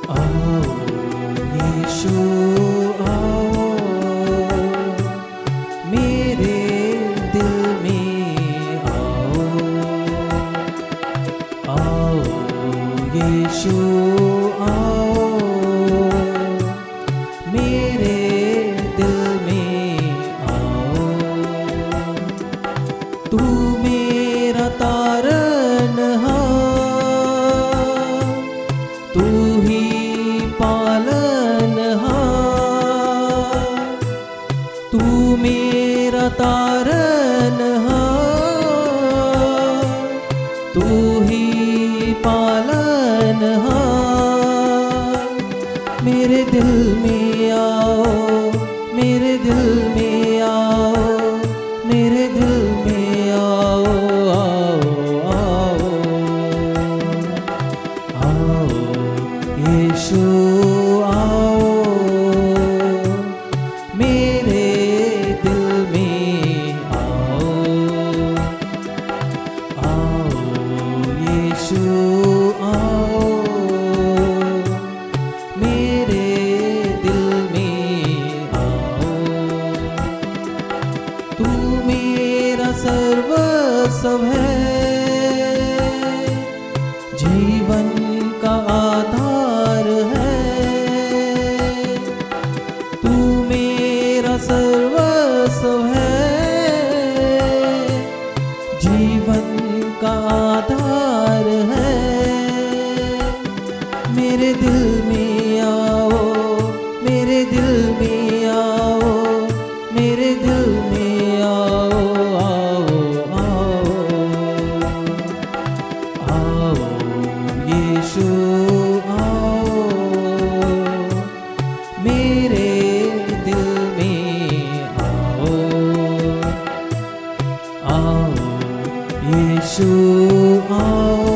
आओ यीशु आओ, मेरे दिल में आओ। आओ यीशु आओ, मेरे दिल में आओ। तू मेरा तारनहार, तू ही पालनहार। तू मेरा तारनहार, तू ही पालनहार। मेरे दिल में आओ, मेरे दिल में आओ, मेरे दिल में आओ। आओ आओ आओ यीशु आओ, मेरे दिल में आओ। आओ यीशु आओ, मेरे दिल में आओ। तू मेरा सर्वस्व है, जीवन का आधार है। तू मेरा सर्वस्व है, जीवन का आधार है। मेरे दिल में आओ, मेरे दिल में आओ, मेरे दिल में आओ। आओ आओ आओ यीशु आओ, मेरे दिल में आओ। आओ यीशु आओ,